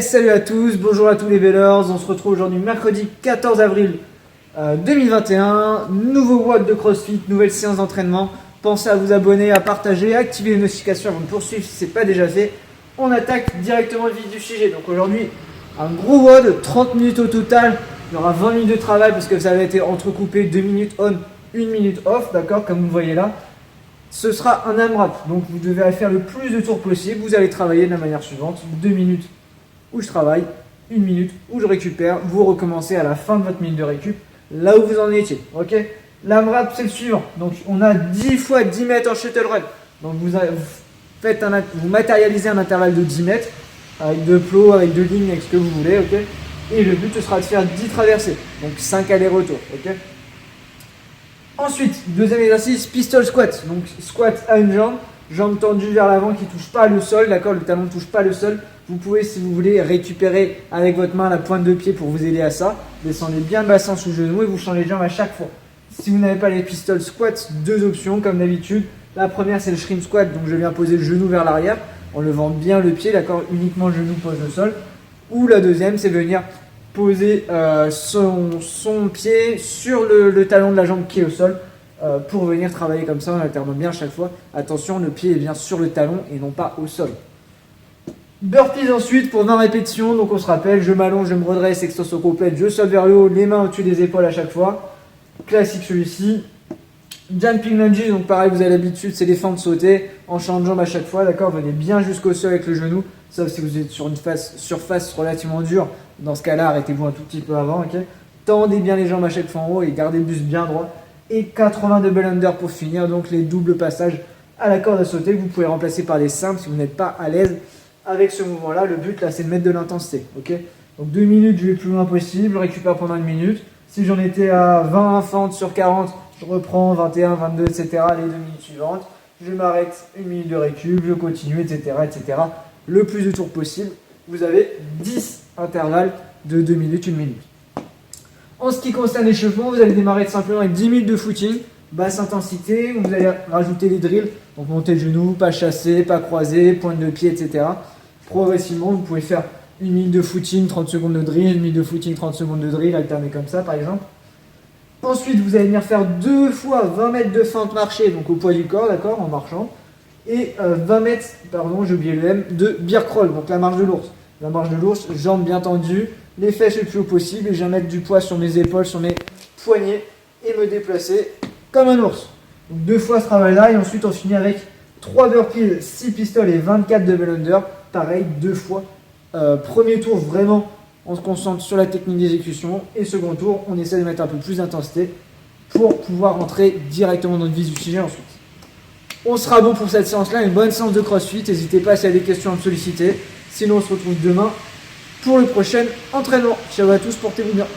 Salut à tous, bonjour à tous les Bellers. On se retrouve aujourd'hui mercredi 14 avril 2021. Nouveau WOD de CrossFit, nouvelle séance d'entraînement. Pensez à vous abonner, à partager, à activer les notifications avant de poursuivre si ce n'est pas déjà fait. On attaque directement le vif du sujet. Donc aujourd'hui, un gros WOD, 30 minutes au total. Il y aura 20 minutes de travail parce que ça avait été entrecoupé 2 minutes on, 1 minute off, d'accord, comme vous le voyez là. Ce sera un AMRAP, donc vous devez faire le plus de tours possible. Vous allez travailler de la manière suivante, 2 minutes où je travaille, 1 minute où je récupère. Vous recommencez à la fin de votre minute de récup, là où vous en étiez, ok. L'AMRAP c'est le suivant, donc on a 10 fois 10 mètres en shuttle run. Donc vous matérialisez un intervalle de 10 mètres, avec de plots, avec de lignes, avec ce que vous voulez, ok. Et le but ce sera de faire 10 traversées, donc 5 allers-retours, ok. Ensuite, deuxième exercice, pistol squat. Donc squat à une jambe, jambe tendue vers l'avant qui ne touche pas le sol, d'accord, le talon ne touche pas le sol. Vous pouvez, si vous voulez, récupérer avec votre main la pointe de pied pour vous aider à ça. Descendez bien le bassin sous le genou et vous changez de jambe à chaque fois. Si vous n'avez pas les pistol squats, deux options comme d'habitude. La première, c'est le shrimp squat, donc je viens poser le genou vers l'arrière en levant bien le pied, d'accord, uniquement le genou pose le sol. Ou la deuxième, c'est venir poser son pied sur le talon de la jambe qui est au sol pour venir travailler comme ça en alternant bien à chaque fois. Attention, le pied est bien sur le talon et non pas au sol. Burpees ensuite pour 20 répétitions. Donc on se rappelle, je m'allonge, je me redresse, extension complète, je saute vers le haut, les mains au-dessus des épaules à chaque fois. Classique celui-ci. Jumping lunges, donc pareil, vous avez l'habitude, c'est les fentes sautées en champ de jambes à chaque fois, d'accord. Venez bien jusqu'au sol avec le genou, sauf si vous êtes sur une surface relativement dure. Dans ce cas-là, arrêtez-vous un tout petit peu avant, ok. Tendez bien les jambes à chaque fois en haut et gardez le buste bien droit. Et 80 double under pour finir, donc les doubles passages à la corde à sauter que vous pouvez remplacer par des simples si vous n'êtes pas à l'aise avec ce mouvement-là. Le but là, c'est de mettre de l'intensité, ok. Donc 2 minutes, je vais le plus loin possible, je récupère pendant 1 minute. Si j'en étais à 20 fentes sur 40, je reprends 21, 22, etc. les 2 minutes suivantes. Je m'arrête, 1 minute de récup, je continue, etc., etc. Le plus de tours possible. Vous avez 10 intervalles de 2 minutes, 1 minute. En ce qui concerne l'échauffement, vous allez démarrer simplement avec 10 minutes de footing, basse intensité, où vous allez rajouter les drills, donc monter le genou, pas chasser, pas croiser, pointe de pied, etc. Progressivement, vous pouvez faire 1 minute de footing, 30 secondes de drill, 1 minute de footing, 30 secondes de drill, alterner comme ça par exemple. Ensuite, vous allez venir faire 2 fois 20 mètres de fente marchée, donc au poids du corps, d'accord, en marchant. Et 20 mètres, pardon, j'ai oublié le M, de bear crawl, donc la marche de l'ours. La marche de l'ours, jambes bien tendues, les fesses le plus haut possible, et je viens mettre du poids sur mes épaules, sur mes poignets, et me déplacer comme un ours. Donc 2 fois ce travail-là, et ensuite on finit avec 3 burpees, 6 pistoles et 24 double under. Pareil, 2 fois. Premier tour, vraiment, on se concentre sur la technique d'exécution. Et second tour, on essaie de mettre un peu plus d'intensité pour pouvoir rentrer directement dans le vif du sujet ensuite. On sera bon pour cette séance-là, une bonne séance de CrossFit. N'hésitez pas s'il y a des questions à me solliciter. Sinon, on se retrouve demain pour le prochain entraînement. Ciao à tous, portez-vous bien.